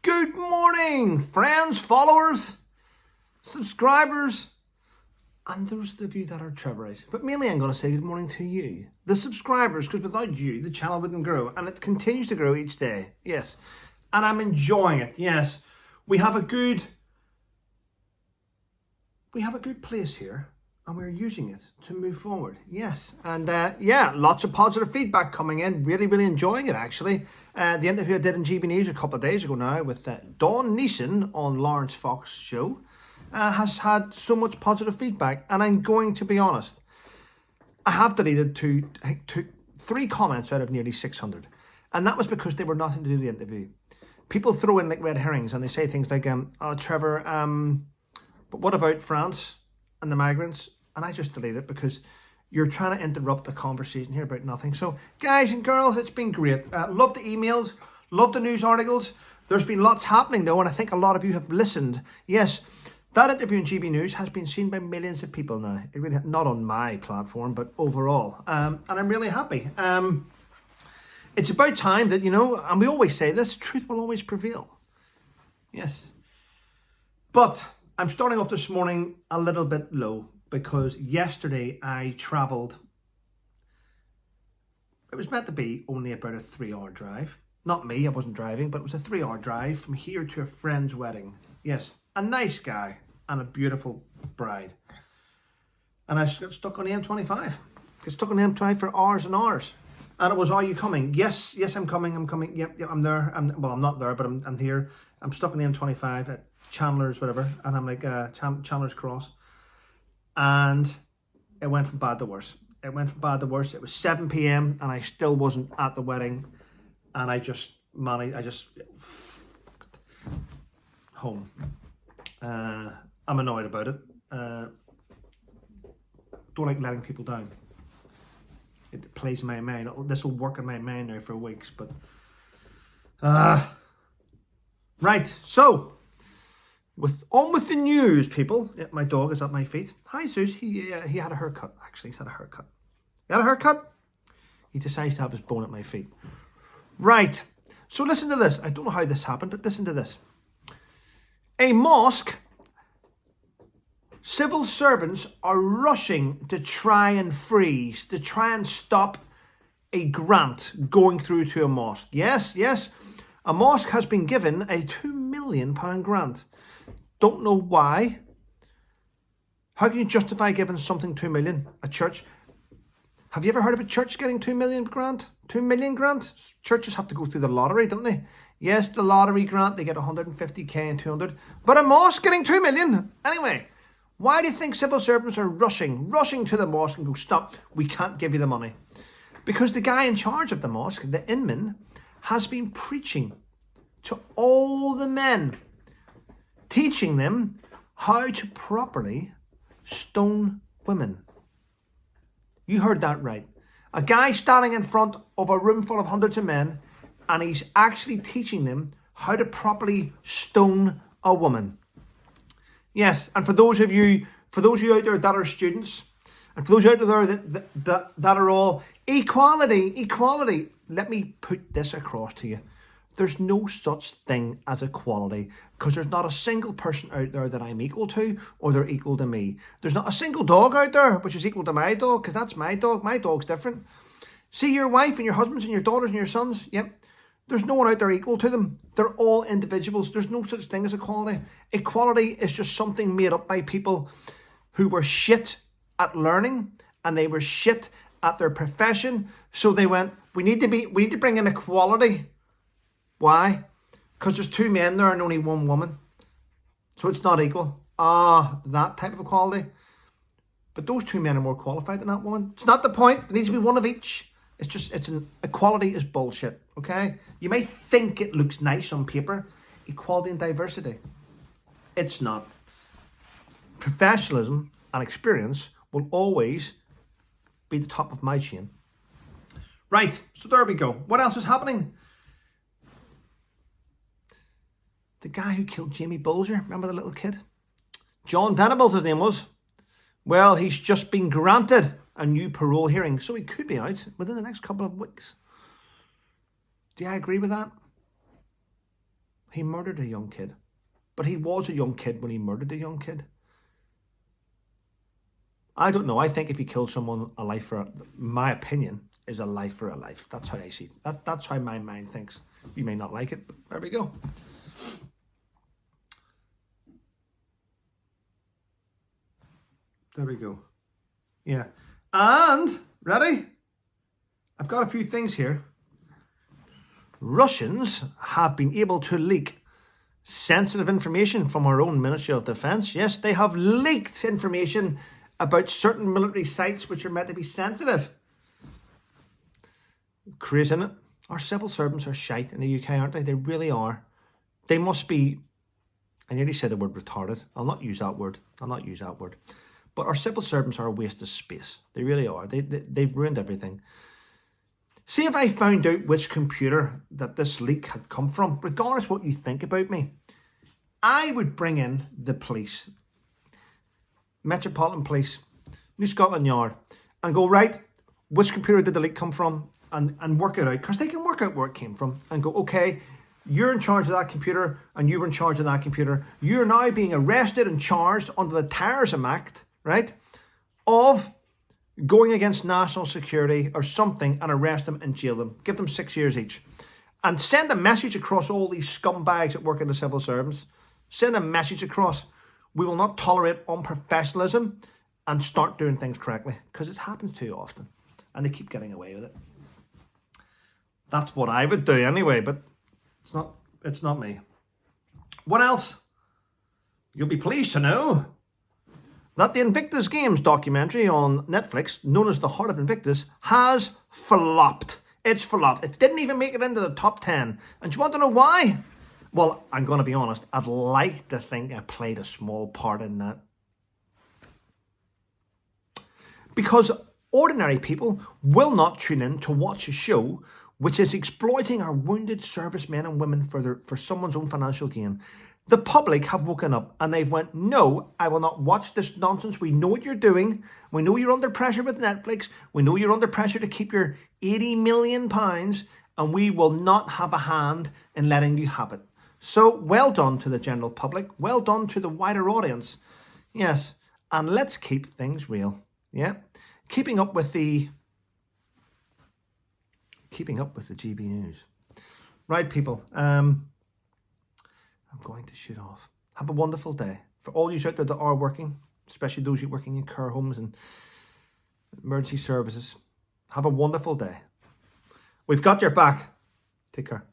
Good morning, friends, followers, subscribers, and those of you that are Trevorites. But mainly I'm going to say good morning to you, the subscribers, because without you, the channel wouldn't grow, and it continues to grow each day. Yes, and I'm enjoying it. Yes, we have a good place here, and we're using it to move forward. Yes, and yeah, lots of positive feedback coming in. Really enjoying it, actually. The interview I did in GB News a couple of days ago now with Dawn Neeson on Lawrence Fox show has had so much positive feedback, and I'm going to be honest, I have deleted three comments out of nearly 600, and that was because they were nothing to do with the interview. People throw in like red herrings, and they say things like, "Oh, Trevor, but what about France and the migrants?" And I just delete it because you're trying to interrupt the conversation here about nothing. So, guys and girls, it's been great. Love the emails, love the news articles. There's been lots happening though, and I think a lot of you have listened. Yes, that interview in GB News has been seen by millions of people now. It really, not on my platform, but overall. And I'm really happy. It's about time that, and we always say this, truth will always prevail. Yes. But I'm starting off this morning a little bit low because yesterday I travelled. It was meant to be only about a 3-hour drive. Not me, I wasn't driving, but it was a 3-hour drive from here to a friend's wedding. Yes, a nice guy and a beautiful bride. And I got stuck on the M25. Got stuck on the M25 for hours and hours. And it was, "Are you coming?" Yes, I'm coming. Yep, I'm there. I'm not there, but I'm here. I'm stuck on the M25 at Chandler's, whatever. And I'm like, Chandler's Cross. And it went from bad to worse. It was 7 p.m. and I still wasn't at the wedding. And I just home. I'm annoyed about it. Don't like letting people down. It plays in my mind. This will work in my mind now for weeks, but right. So with the news, people. Yeah, my dog is at my feet. Hi, Zeus. He had a haircut. Actually, he's had a haircut. You had a haircut? He decides to have his bone at my feet. Right. So listen to this. I don't know how this happened, but listen to this. A mosque. Civil servants are rushing to try and stop a grant going through to a mosque. Yes. A mosque has been given a £2 million grant. Don't know why. How can you justify giving something 2 million? A church. Have you ever heard of a church getting 2 million grant? 2 million grant? Churches have to go through the lottery, don't they? Yes, the lottery grant, they get 150k and 200. But a mosque getting 2 million? Anyway, why do you think civil servants are rushing to the mosque and go, "Stop, we can't give you the money"? Because the guy in charge of the mosque, the imam, has been preaching to all the men, teaching them how to properly stone women. You heard that right. A guy standing in front of a room full of hundreds of men, and he's actually teaching them how to properly stone a woman. Yes, and for those of you out there that are students, and for those out there that are all equality, let me put this across to you. There's no such thing as equality, because there's not a single person out there that I'm equal to or they're equal to me. There's not a single dog out there which is equal to my dog, because that's my dog. My dog's different. See your wife and your husbands and your daughters and your sons? Yep. There's no one out there equal to them. They're all individuals. There's no such thing as equality. Equality is just something made up by people who were shit at learning, and they were shit at their profession. So they went, we need to bring in equality. Why? Because there's 2 men there and only 1 woman. So it's not equal. That type of equality. But those 2 men are more qualified than that woman. It's not the point. It needs to be one of each. Equality is bullshit, okay? You may think it looks nice on paper. Equality and diversity. It's not. Professionalism and experience will always be the top of my chain. Right, so there we go. What else is happening? The guy who killed Jamie Bulger, remember the little kid? John Venables, his name was. Well, he's just been granted a new parole hearing, so he could be out within the next couple of weeks. Do I agree with that? He murdered a young kid. But he was a young kid when he murdered a young kid. I don't know. I think if you kill someone, my opinion is a life for a life. That's how I see it. That's how my mind thinks. You may not like it, but there we go. There we go. Yeah. And, ready? I've got a few things here. Russians have been able to leak sensitive information from our own Ministry of Defence. Yes, they have leaked information about certain military sites which are meant to be sensitive. Crazy, isn't it? Our civil servants are shite in the UK, aren't they? They really are. They must be, I nearly said the word retarded. I'll not use that word. But our civil servants are a waste of space. They really are. They've ruined everything. See if I found out which computer that this leak had come from, regardless what you think about me, I would bring in the police, Metropolitan Police, New Scotland Yard, and go, right, which computer did the leak come from? And work it out, because they can work out where it came from and go, okay, you're in charge of that computer and you were in charge of that computer. You're now being arrested and charged under the Terrorism Act, right, of going against national security or something, and arrest them and jail them. Give them 6 years each. And send a message across all these scumbags that work in the civil service. Send a message across. We will not tolerate unprofessionalism, and start doing things correctly, because it happens too often and they keep getting away with it. That's what I would do anyway, but it's not me. What else? You'll be pleased to know that the Invictus Games documentary on Netflix, known as The Heart of Invictus, has flopped. It's flopped. It didn't even make it into the top 10. And do you want to know why? Well, I'm going to be honest. I'd like to think I played a small part in that. Because ordinary people will not tune in to watch a show which is exploiting our wounded servicemen and women for someone's own financial gain. The public have woken up and they've went, no, I will not watch this nonsense. We know what you're doing. We know you're under pressure with Netflix. We know you're under pressure to keep your £80 million, and we will not have a hand in letting you have it. So well done to the general public. Well done to the wider audience. Yes, and let's keep things real. Yeah, keeping up with the GB News. Right, people. I'm going to shoot off. Have a wonderful day. For all you out there that are working, especially those who are working in care homes and emergency services, have a wonderful day. We've got your back. Take care.